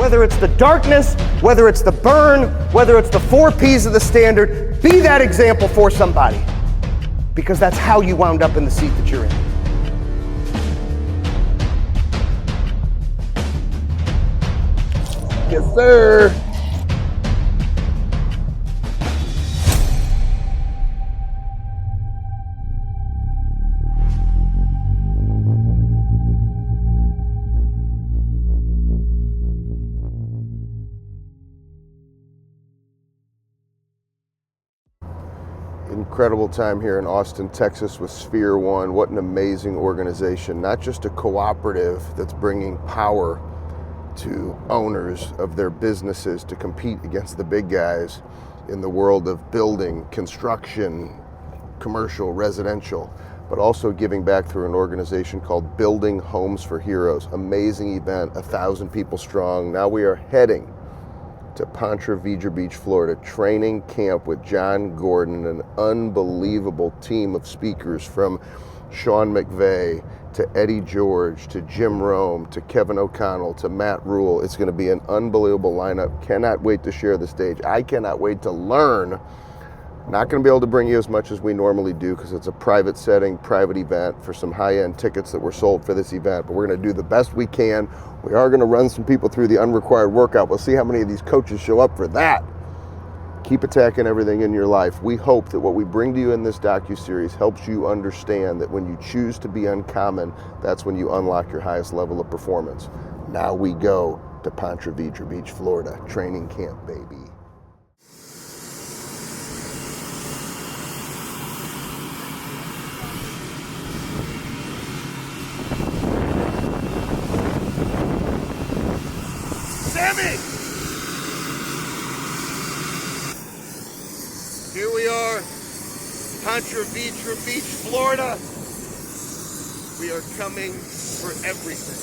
whether it's the darkness, whether it's the burn, whether it's the 4 P's of the standard, be that example for somebody. Because that's how you wound up in the seat that you're in. Yes, sir. Incredible time here in Austin, Texas with Sphere One. What an amazing organization. Not just a cooperative that's bringing power to owners of their businesses to compete against the big guys in the world of building, construction, commercial, residential, but also giving back through an organization called Building Homes for Heroes. Amazing event, 1,000 people strong. Now we are heading to Ponte Vedra Beach, Florida, training camp with John Gordon, an unbelievable team of speakers from Sean McVay to Eddie George to Jim Rome to Kevin O'Connell to Matt Rule. It's going to be an unbelievable lineup. Cannot wait to share the stage. I cannot wait to learn. Not going to be able to bring you as much as we normally do because it's a private setting, private event for some high-end tickets that were sold for this event, but we're going to do the best we can. We are going to run some people through the unrequired workout. We'll see how many of these coaches show up for that. Keep attacking everything in your life. We hope that what we bring to you in this docuseries helps you understand that when you choose to be uncommon, that's when you unlock your highest level of performance. Now we go to Ponte Vedra Beach, Florida, training camp, baby. Sammy! Here we are, Ponte Vedra Beach, Florida. We are coming for everything.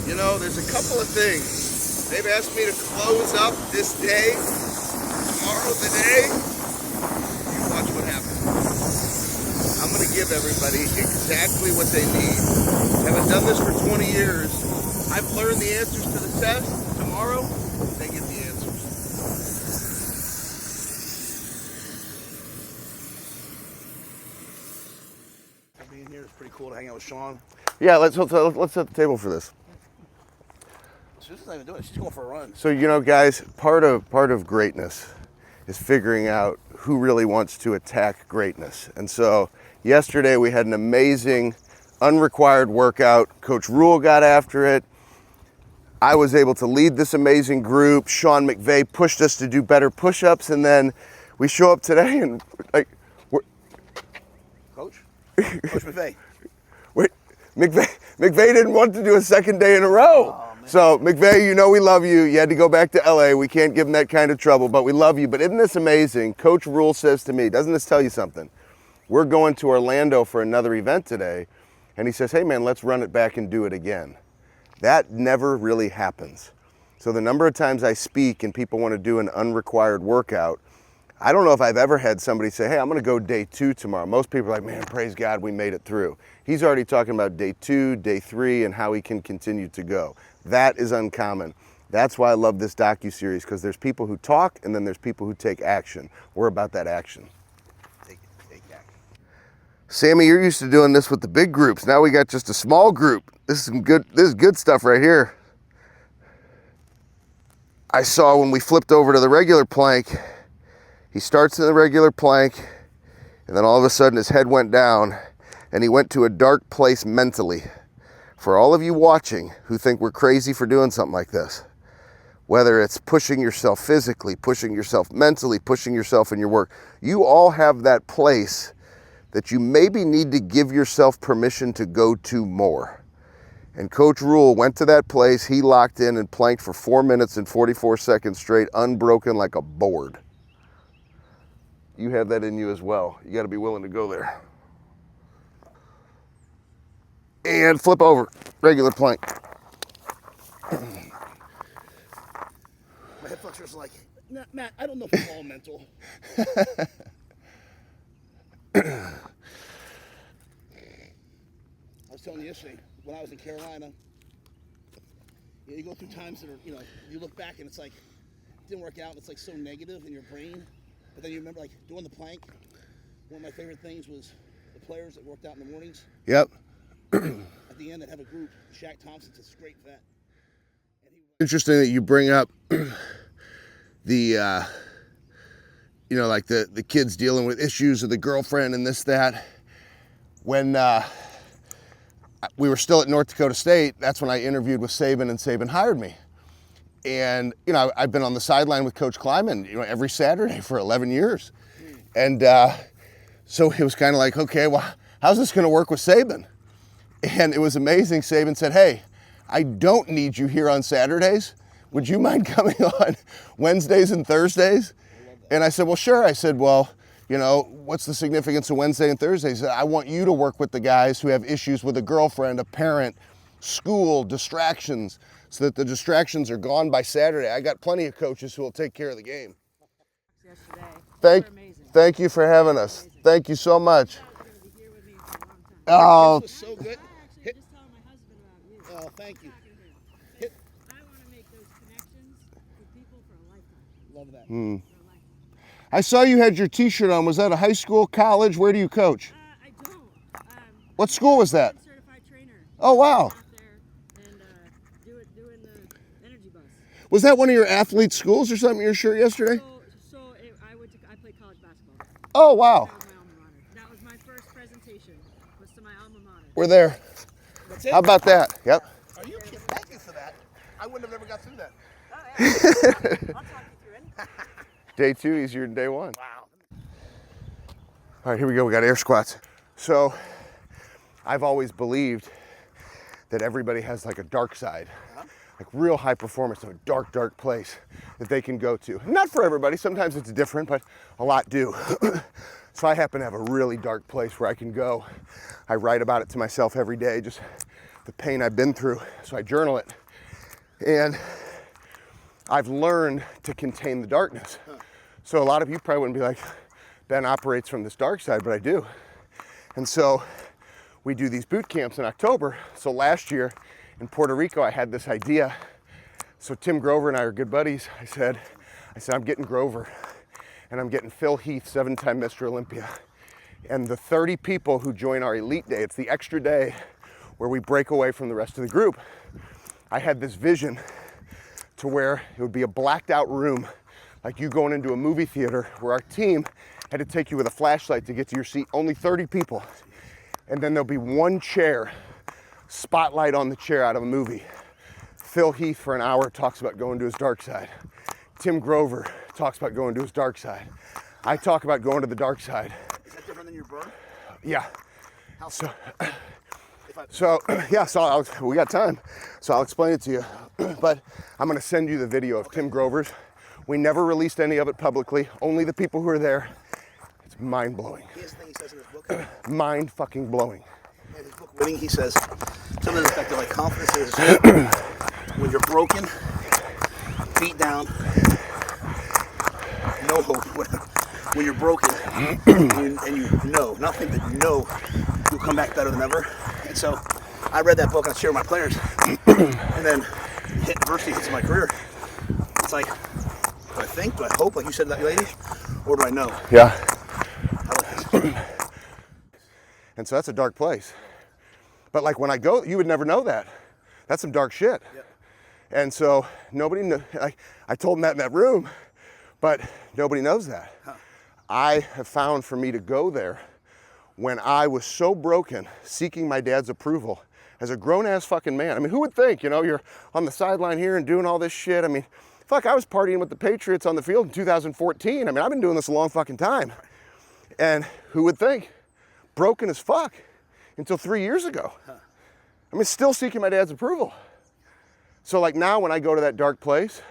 You know, there's a couple of things. They've asked me to close up this day, tomorrow the day. You watch what happens. I'm gonna give everybody exactly what they need. Having done this for 20 years, I've learned the answers to the test. Tomorrow, they get the answers. Being here is pretty cool to hang out with Sean. Yeah, let's set the table for this. Susan's not even doing it. She's going for a run. So, you know, guys, part of greatness is figuring out who really wants to attack greatness. And so yesterday we had an amazing unrequired workout. Coach Rule got after it. I was able to lead this amazing group. Sean McVay pushed us to do better push-ups, and then we show up today and like, Coach McVay. Wait, McVay didn't want to do a second day in a row. Oh, so McVay, you know we love you. You had to go back to LA. We can't give him that kind of trouble, but we love you. But isn't this amazing? Coach Rule says to me, doesn't this tell you something? We're going to Orlando for another event today, and he says, hey man, let's run it back and do it again. That never really happens. So the number of times I speak and people want to do an unrequired workout, I don't know if I've ever had somebody say, hey, I'm going to go day 2 tomorrow. Most people are like, man, praise God, we made it through. He's already talking about day 2, day 3, and how he can continue to go. That is uncommon. That's why I love this docuseries, because there's people who talk and then there's people who take action. We're about that action. Take action. Sammy, you're used to doing this with the big groups. Now we got just a small group. This is good stuff right here. I saw when we flipped over to the regular plank, he starts in the regular plank, and then all of a sudden his head went down, and he went to a dark place mentally. For all of you watching who think we're crazy for doing something like this, whether it's pushing yourself physically, pushing yourself mentally, pushing yourself in your work, you all have that place that you maybe need to give yourself permission to go to more. And Coach Rule went to that place, he locked in and planked for 4 minutes and 44 seconds straight, unbroken like a board. You have that in you as well. You gotta be willing to go there. And flip over, regular plank. My hip flexors are like, Matt, I don't know if it's all mental. I was telling you yesterday, when I was in Carolina, You go through times that are, you look back and it's like, it didn't work out, and it's like so negative in your brain. But then you remember, like, doing the plank. One of my favorite things was the players that worked out in the mornings. Yep. At the end, they'd have a group. Shaq Thompson's a great vet. Interesting that you bring up the, like the kids dealing with issues with the girlfriend and this, that. When we were still at North Dakota State, that's when I interviewed with Saban, and Saban hired me. And, I've been on the sideline with Coach Kleiman, every Saturday for 11 years. And so it was kind of like, okay, well, how's this going to work with Saban? And it was amazing. Saban said, hey, I don't need you here on Saturdays. Would you mind coming on Wednesdays and Thursdays? And I said, well, sure. I said, well, what's the significance of Wednesday and Thursdays? I want you to work with the guys who have issues with a girlfriend, a parent, school, distractions, so that the distractions are gone by Saturday. I got plenty of coaches who will take care of the game. Thank you for having us. Thank you so much. Oh, was so good. Just telling my husband about you. Oh, thank you. I want to make those connections with people for a lifetime. Love that. For a lifetime. I saw you had your t-shirt on. Was that a high school, college? Where do you coach? I don't. What school was that? I'm a certified trainer. Oh, wow. Out there and doing the energy bus. Was that one of your athlete schools or something, your shirt yesterday? I played college basketball. Oh, wow. That was my alma mater. That was my first presentation, was to my alma mater. We're there. That's it? How about that? Yep. Are you kidding? Thank you for that. I wouldn't have never got through that. Oh, yeah. I'll talk you through anything. Day 2 easier than day 1. Wow. All right, here we go. We got air squats. So I've always believed that everybody has like a dark side, like real high performance in a dark, dark place that they can go to. Not for everybody. Sometimes it's different, but a lot do. So I happen to have a really dark place where I can go. I write about it to myself every day, just the pain I've been through. So I journal it. And I've learned to contain the darkness. So a lot of you probably wouldn't be like, Ben operates from this dark side, but I do. And so we do these boot camps in October. So last year in Puerto Rico, I had this idea. So Tim Grover and I are good buddies. I said, I'm getting Grover, and I'm getting Phil Heath, 7-time Mr. Olympia. And the 30 people who join our elite day, it's the extra day where we break away from the rest of the group. I had this vision to where it would be a blacked out room, like you going into a movie theater, where our team had to take you with a flashlight to get to your seat, only 30 people. And then there'll be one chair, spotlight on the chair out of a movie. Phil Heath for an hour talks about going to his dark side. Tim Grover talks about going to his dark side. I talk about going to the dark side. Is that different than your burn? Yeah. How So, so? we got time. So I'll explain it to you. But I'm gonna send you the video of Tim Grover's. We never released any of it publicly, only the people who are there. It's mind blowing. Here's the thing he says in his book. Mind fucking blowing. In his book, Winning, he says something to the effect of like confidence is when you're broken, beat down, no hope. When you're broken and you know, nothing that you know, you'll come back better than ever. And so I read that book and I share with my players. And then adversity hits my career. It's like, do I think, do I hope, like you said to that lady, or do I know? Yeah. I like this. And so that's a dark place. But like when I go, you would never know that. That's some dark shit. Yep. And so nobody knew, I told them that in that room, but nobody knows that. Huh. I have found for me to go there when I was so broken, seeking my dad's approval as a grown-ass fucking man. I mean, who would think, you're on the sideline here and doing all this shit. I mean, fuck, I was partying with the Patriots on the field in 2014. I mean, I've been doing this a long fucking time. And who would think? Broken as fuck until 3 years ago. Huh. I mean, still seeking my dad's approval. So like now when I go to that dark place,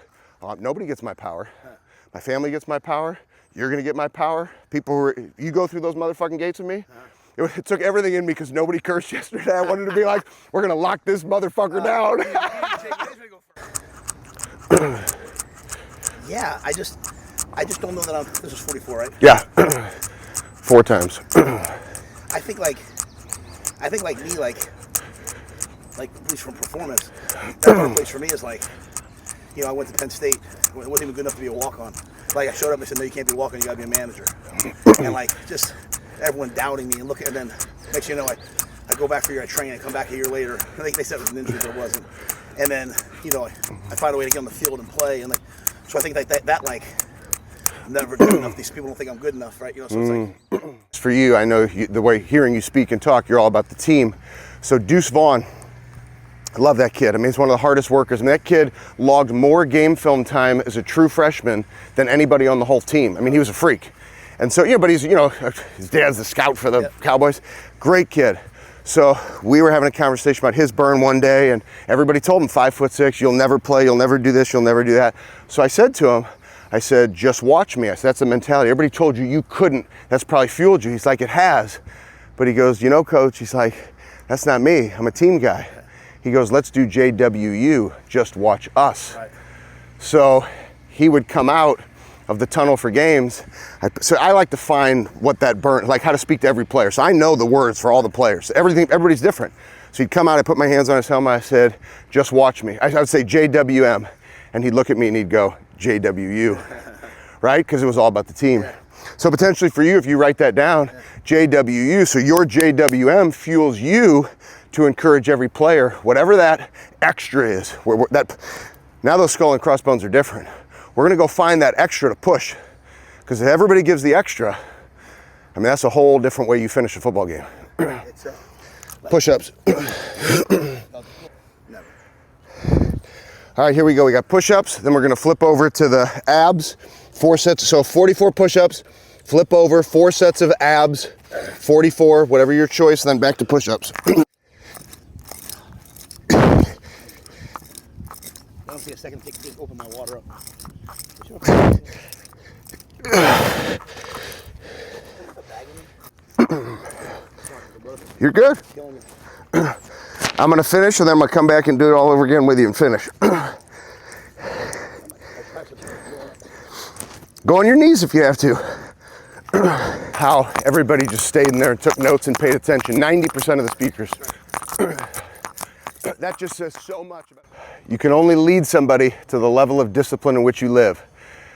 nobody gets my power. Huh. My family gets my power. You're gonna get my power. You go through those motherfucking gates with me. It took everything in me because nobody cursed yesterday. I wanted to be like, we're gonna lock this motherfucker down. Yeah, I just don't know that this is 44, right? Yeah, 4 times. I think like me, like like at least from performance, that hard place for me is like, you know, I went to Penn State, wasn't even good enough to be a walk-on. Like I showed up and said, no, you can't be a walk-on, you gotta be a manager. And like just everyone doubting me and looking, and then next thing you know, I go back for a year, I train, I come back a year later. I think they said it was an injury, but it wasn't. And then, you know, I find a way to get on the field and play, and like, so I think that like, I'm never good enough. These people don't think I'm good enough, right? You know, so it's like. For you, I know the way hearing you speak and talk, you're all about the team. So Deuce Vaughn, I love that kid. I mean, he's one of the hardest workers. I mean, that kid logged more game film time as a true freshman than anybody on the whole team. I mean, he was a freak. And so, but he's, his dad's the scout for the Cowboys. Great kid. So we were having a conversation about his burn one day, and everybody told him 5'6", you'll never play, you'll never do this, you'll never do that. So I said to him, I said, just watch me. I said, that's the mentality. Everybody told you couldn't. That's probably fueled you. He's like, it has. But he goes, coach, he's like, that's not me. I'm a team guy. He goes, let's do JWU, just watch us. Right. So he would come out of the tunnel for games. So I like to find what that burn, like how to speak to every player. So I know the words for all the players. Everybody's different. So he'd come out, I put my hands on his helmet, I said, just watch me. I would say JWM, and he'd look at me and he'd go, JWU, right? Because it was all about the team. Yeah. So potentially for you, if you write that down, JWU, so your JWM fuels you to encourage every player, whatever that extra is. Now those skull and crossbones are different. We're gonna go find that extra to push, because if everybody gives the extra, I mean, that's a whole different way you finish a football game. Push-ups. All right, here we go. We got push-ups, then we're gonna flip over to the abs, 4 sets, so 44 push-ups, flip over, 4 sets of abs, 44, whatever your choice, then back to push-ups. I don't see a second to open my water up. You're good. I'm gonna finish, and then I'm gonna come back and do it all over again with you and finish. Go on your knees if you have to. How everybody just stayed in there and took notes and paid attention. 90% of the speakers. That just says so much about it. You can only lead somebody to the level of discipline in which you live.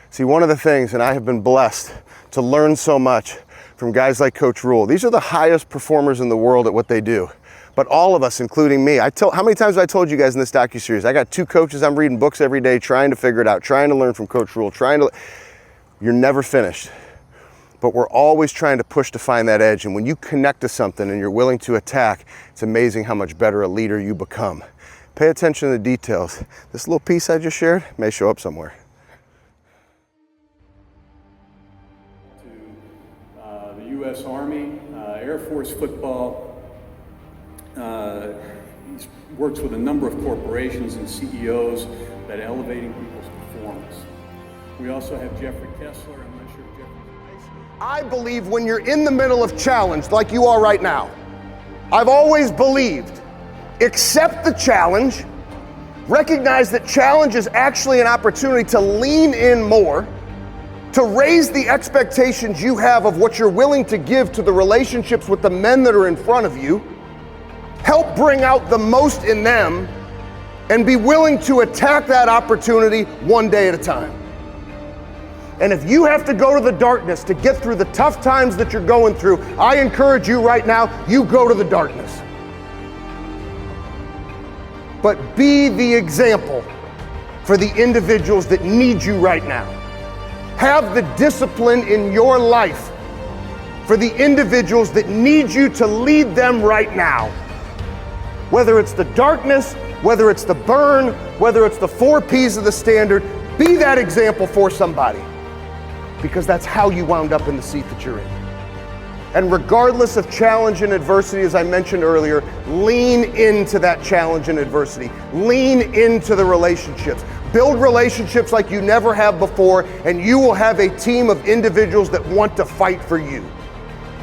See, one of the things, and I have been blessed to learn so much from guys like Coach Rule. These are the highest performers in the world at what they do. But all of us, including me, how many times have I told you guys in this docuseries? I got 2 coaches, I'm reading books every day, trying to figure it out, trying to learn from Coach Rule, You're never finished. But we're always trying to push to find that edge. And when you connect to something and you're willing to attack, it's amazing how much better a leader you become. Pay attention to the details. This little piece I just shared may show up somewhere. To the U.S. Army, Air Force football. He works with a number of corporations and CEOs that are elevating people's performance. We also have Jeffrey Kessler. I'm not sure if Jeffrey. I believe when you're in the middle of challenge, like you are right now, I've always believed, accept the challenge, recognize that challenge is actually an opportunity to lean in more, to raise the expectations you have of what you're willing to give to the relationships with the men that are in front of you, help bring out the most in them, and be willing to attack that opportunity one day at a time. And if you have to go to the darkness to get through the tough times that you're going through, I encourage you right now, you go to the darkness. But be the example for the individuals that need you right now. Have the discipline in your life for the individuals that need you to lead them right now. Whether it's the darkness, whether it's the burn, whether it's the 4 P's of the standard, be that example for somebody. Because that's how you wound up in the seat that you're in. And regardless of challenge and adversity, as I mentioned earlier, lean into that challenge and adversity. Lean into the relationships. Build relationships like you never have before, and you will have a team of individuals that want to fight for you.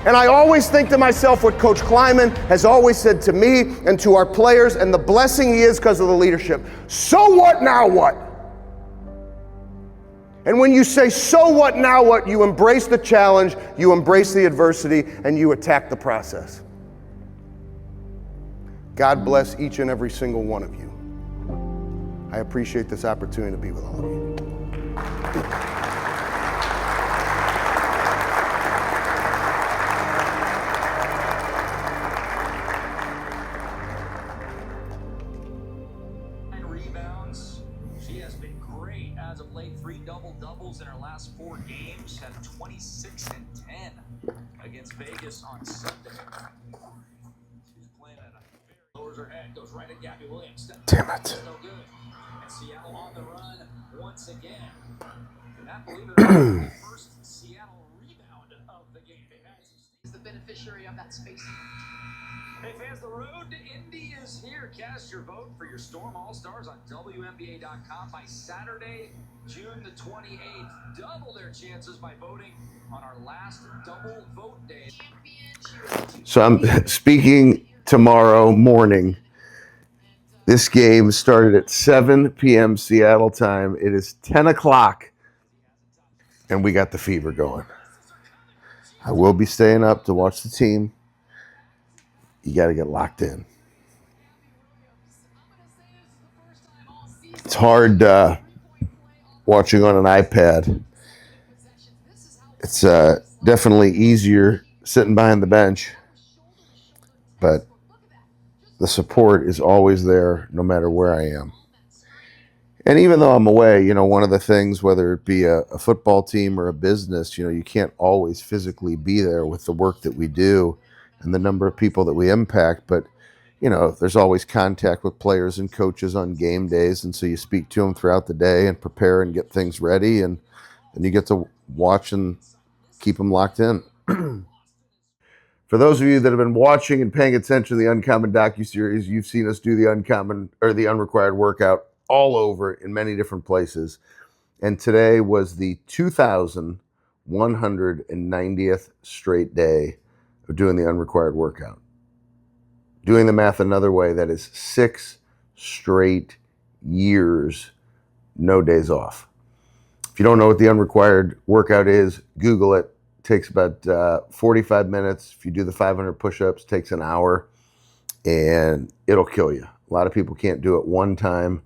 And I always think to myself what Coach Kleiman has always said to me and to our players, and the blessing he is because of the leadership. So what, now what? And when you say, so what, now what, you embrace the challenge, you embrace the adversity, and you attack the process. God bless each and every single one of you. I appreciate this opportunity to be with all of you. Rebounds. She has been great as of late. 3 double-doubles in her last 4 games. Had 26 and 10 against Vegas on Sunday. She's playing at a very lowers her head, goes right at Gabby Williams. Damn it. No good. And Seattle on the run once again. Not believe it, the first Seattle rebound of the game. Is the beneficiary of that space. Hey fans, the road to Indy is here. Cast your vote for your Storm All-Stars on WNBA.com by Saturday, June the 28th. Double their chances by voting on our last double vote day. So I'm speaking tomorrow morning. This game started at 7 p.m. Seattle time. It is 10 o'clock, and we got the fever going. I will be staying up to watch the team. You got to get locked in. It's hard watching on an iPad. It's definitely easier sitting behind the bench, but the support is always there no matter where I am. And even though I'm away, you know, one of the things, whether it be a football team or a business, you know, you can't always physically be there with the work that we do and the number of people that we impact. But, you know, there's always contact with players and coaches on game days. And so you speak to them throughout the day and prepare and get things ready. And then you get to watch and keep them locked in. For those of you that have been watching and paying attention to the Uncommon Docuseries, you've seen us do the the unrequired workout all over in many different places. And today was the 2,190th straight day of doing the unrequired workout. Doing the math another way, that is 6 straight years, no days off. If you don't know what the unrequired workout is, Google it. Takes about 45 minutes. If you do the 500 push-ups, takes an hour, and it'll kill you. A lot of people can't do it one time,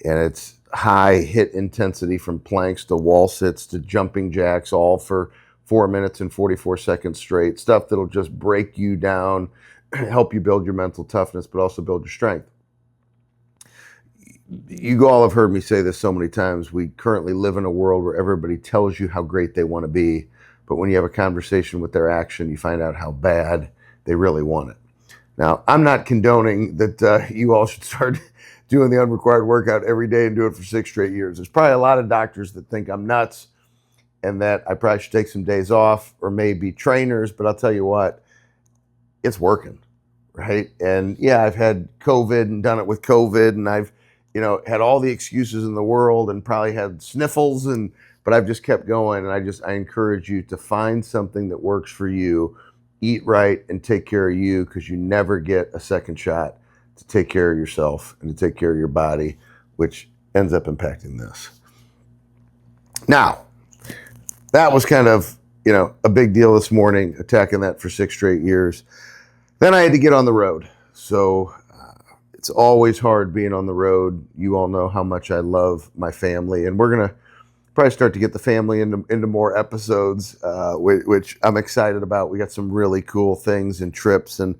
and it's high hit intensity from planks to wall sits to jumping jacks, all for 4 minutes and 44 seconds straight. Stuff that'll just break you down, help you build your mental toughness, but also build your strength. You all have heard me say this so many times. We currently live in a world where everybody tells you how great they want to be, but when you have a conversation with their action, you find out how bad they really want it. Now, I'm not condoning that you all should start doing the unrequired workout every day and do it for 6 straight years. There's probably a lot of doctors that think I'm nuts and that I probably should take some days off, or maybe trainers, but I'll tell you what, it's working, right? And yeah, I've had COVID and done it with COVID, and I've, you know, had all the excuses in the world and probably had sniffles, but I've just kept going. And I encourage you to find something that works for you, eat right, and take care of you, because you never get a second shot to take care of yourself and to take care of your body, which ends up impacting this. Now, that was kind of, you know, a big deal this morning, attacking that for 6 straight years. Then I had to get on the road. So it's always hard being on the road. You all know how much I love my family, and we're going to probably start to get the family into more episodes, which I'm excited about. We got some really cool things and trips, and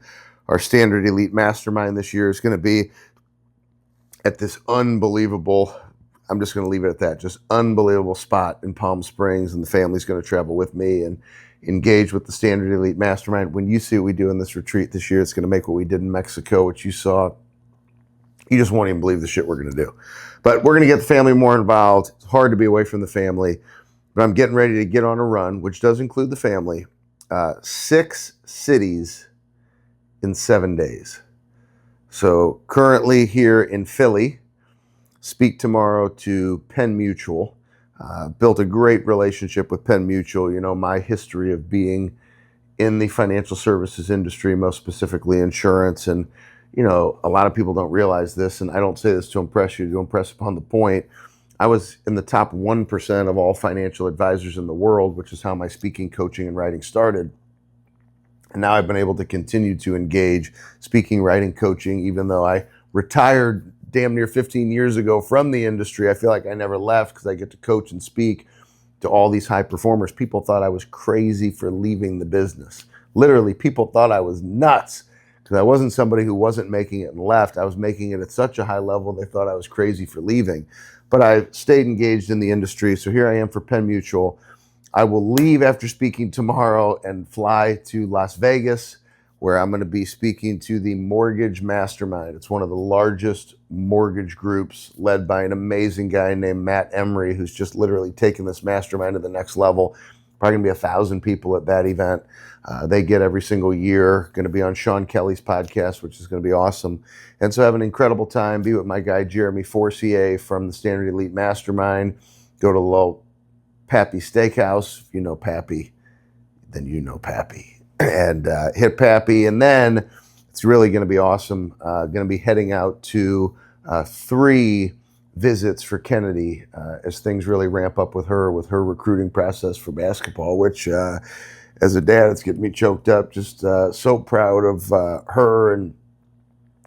our Standard Elite Mastermind this year is going to be at this unbelievable, I'm just going to leave it at that, just unbelievable spot in Palm Springs, and the family's going to travel with me and engage with the Standard Elite Mastermind. When you see what we do in this retreat this year, it's going to make what we did in Mexico, which you saw. You just won't even believe the shit we're going to do. But we're going to get the family more involved. It's hard to be away from the family, but I'm getting ready to get on a run, which does include the family. 6 cities in 7 days. So currently here in Philly, speak tomorrow to Penn Mutual. Built a great relationship with Penn Mutual. You know, my history of being in the financial services industry, most specifically insurance. And, you know, a lot of people don't realize this, and I don't say this to impress you, to impress upon the point. I was in the top 1% of all financial advisors in the world, which is how my speaking, coaching, and writing started. And now I've been able to continue to engage speaking, writing, coaching, even though I retired damn near 15 years ago from the industry. I feel like I never left because I get to coach and speak to all these high performers. People thought I was crazy for leaving the business. Literally, people thought I was nuts because I wasn't somebody who wasn't making it and left. I was making it at such a high level, they thought I was crazy for leaving. But I stayed engaged in the industry. So here I am for Penn Mutual. I will leave after speaking tomorrow and fly to Las Vegas, where I'm going to be speaking to the Mortgage Mastermind. It's one of the largest mortgage groups led by an amazing guy named Matt Emery, who's just literally taken this mastermind to the next level. Probably going to be 1,000 people at that event. They get every single year. Going to be on Sean Kelly's podcast, which is going to be awesome. And so have an incredible time. Be with my guy, Jeremy Forcier from the Standard Elite Mastermind. Go to Low Pappy Steakhouse. If you know Pappy, then you know Pappy. And hit Pappy. And then it's really going to be awesome. Going to be heading out to 3 visits for Kennedy as things really ramp up with her recruiting process for basketball, which as a dad, it's getting me choked up. Just so proud of her. And,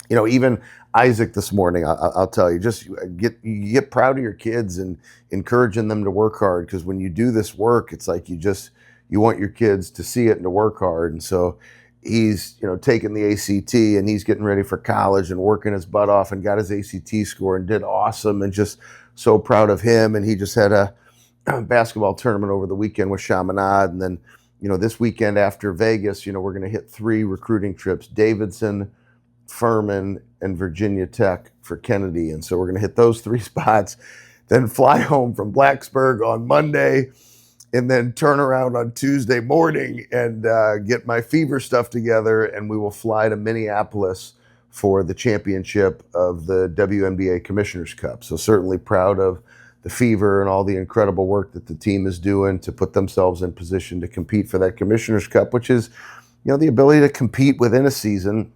you know, even Isaac this morning, I'll tell you, just you get proud of your kids and encouraging them to work hard. Because when you do this work, it's like you want your kids to see it and to work hard. And so he's, you know, taking the ACT and he's getting ready for college and working his butt off and got his ACT score and did awesome, and just so proud of him. And he just had a basketball tournament over the weekend with Chaminade. And then, you know, this weekend after Vegas, you know, we're going to hit 3 recruiting trips, Davidson, Furman, and Virginia Tech for Kennedy. And so we're going to hit those 3 spots, then fly home from Blacksburg on Monday, and then turn around on Tuesday morning and get my Fever stuff together, and we will fly to Minneapolis for the championship of the WNBA Commissioner's Cup. So certainly proud of the Fever and all the incredible work that the team is doing to put themselves in position to compete for that Commissioner's Cup, which is, you know, the ability to compete within a season,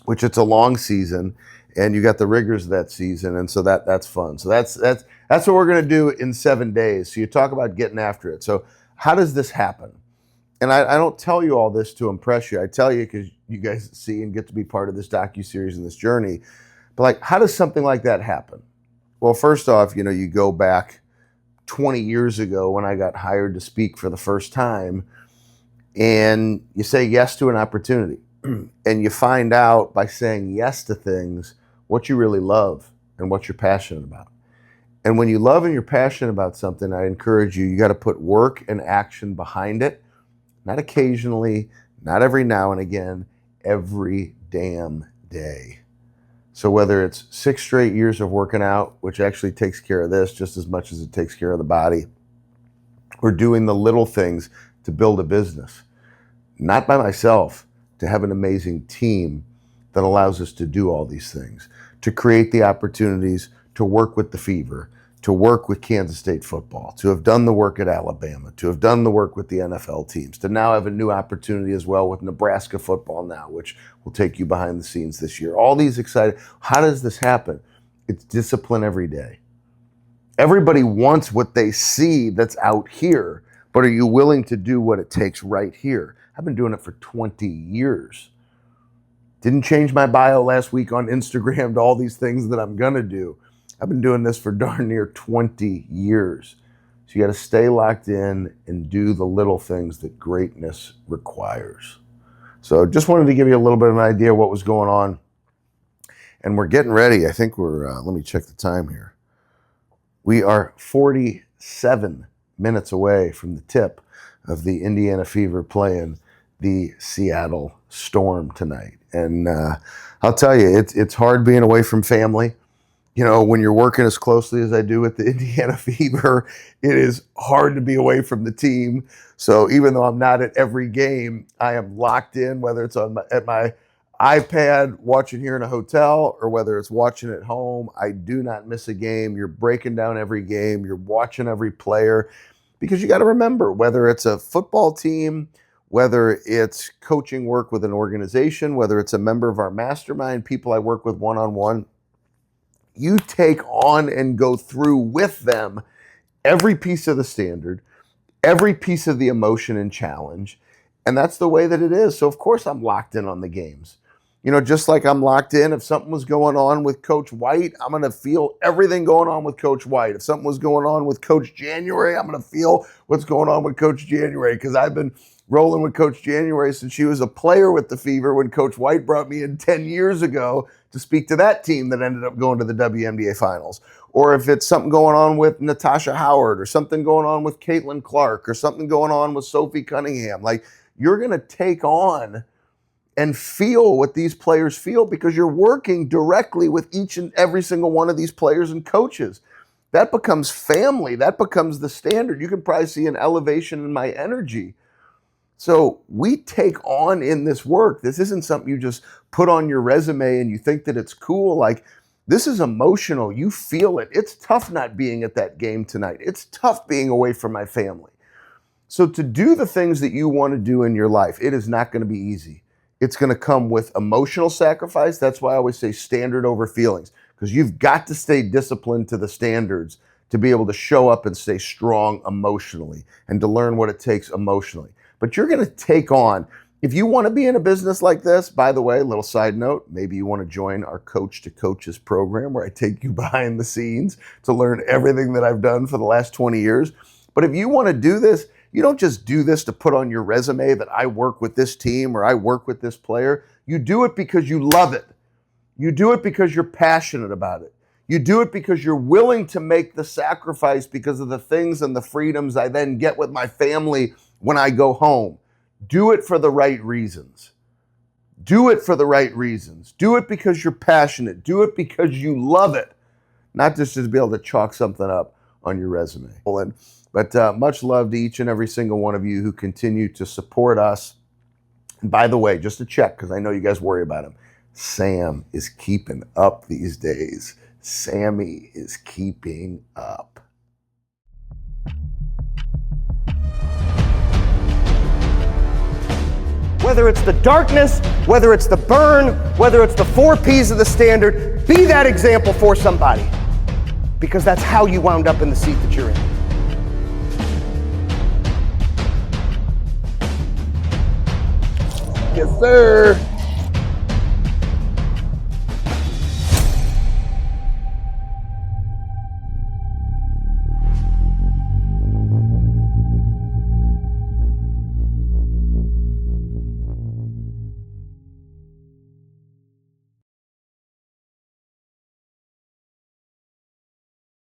which it's a long season, and you got the rigors of that season, and so that's fun. So that's what we're going to do in 7 days. So you talk about getting after it. So how does this happen? And I don't tell you all this to impress you. I tell you because you guys see and get to be part of this docuseries and this journey. But like, how does something like that happen? Well, first off, you know, you go back 20 years ago when I got hired to speak for the first time, and you say yes to an opportunity. And you find out by saying yes to things what you really love and what you're passionate about. And when you love and you're passionate about something, I encourage you got to put work and action behind it. Not occasionally, not every now and again, every damn day. So whether it's 6 straight years of working out, which actually takes care of this just as much as it takes care of the body, or doing the little things to build a business, not by myself, to have an amazing team that allows us to do all these things, to create the opportunities to work with the Fever, to work with Kansas State football, to have done the work at Alabama, to have done the work with the NFL teams, to now have a new opportunity as well with Nebraska football now, which will take you behind the scenes this year. All these exciting. How does this happen? It's discipline every day. Everybody wants what they see that's out here, but are you willing to do what it takes right here? I've been doing it for 20 years. Didn't change my bio last week on Instagram to all these things that I'm going to do. I've been doing this for darn near 20 years. So you got to stay locked in and do the little things that greatness requires. So just wanted to give you a little bit of an idea of what was going on. And we're getting ready. I think let me check the time here. We are 47 minutes away from the tip of the Indiana Fever playing the Seattle Storm tonight. And I'll tell you, it's hard being away from family. You know, when you're working as closely as I do with the Indiana Fever, it is hard to be away from the team. So even though I'm not at every game, I am locked in, whether it's at my iPad watching here in a hotel or whether it's watching at home. I do not miss a game. You're breaking down every game. You're watching every player, because you got to remember, whether it's a football team, whether it's coaching work with an organization, whether it's a member of our mastermind, people I work with one-on-one, you take on and go through with them every piece of the standard, every piece of the emotion and challenge, And that's the way that it is. So of course I'm locked in on the games. You know, just like I'm locked in, if something was going on with Coach White, I'm going to feel everything going on with Coach White. If something was going on with Coach January, I'm going to feel what's going on with Coach January, because I've been rolling with Coach January since she was a player with the Fever when Coach White brought me in 10 years ago to speak to that team that ended up going to the WNBA Finals. Or if it's something going on with Natasha Howard, or something going on with Caitlin Clark, or something going on with Sophie Cunningham, like, you're going to take on and feel what these players feel, because you're working directly with each and every single one of these players and coaches. That becomes family. That becomes the standard. You can probably see an elevation in my energy. So we take on in this work. This isn't something you just put on your resume and you think that it's cool. Like, this is emotional. You feel it. It's tough not being at that game tonight. It's tough being away from my family. So to do the things that you want to do in your life, it is not going to be easy. It's going to come with emotional sacrifice. That's why I always say standard over feelings, because you've got to stay disciplined to the standards to be able to show up and stay strong emotionally and to learn what it takes emotionally. But you're going to take on, if you want to be in a business like this, by the way, little side note, maybe you want to join our Coach to Coaches program, where I take you behind the scenes to learn everything that I've done for the last 20 years. But if you want to do this, you don't just do this to put on your resume that I work with this team or I work with this player. You do it because you love it. You do it because you're passionate about it. You do it because you're willing to make the sacrifice because of the things and the freedoms I then get with my family when I go home. Do it for the right reasons. Do it for the right reasons. Do it because you're passionate. Do it because you love it, not just to be able to chalk something up on your resume. But much love to each and every single one of you who continue to support us. And by the way, just to check, because I know you guys worry about him, Sam is keeping up these days. Sammy is keeping up. Whether it's the darkness, whether it's the burn, whether it's the 4 P's of the standard, be that example for somebody. Because that's how you wound up in the seat that you're in. Yes, sir.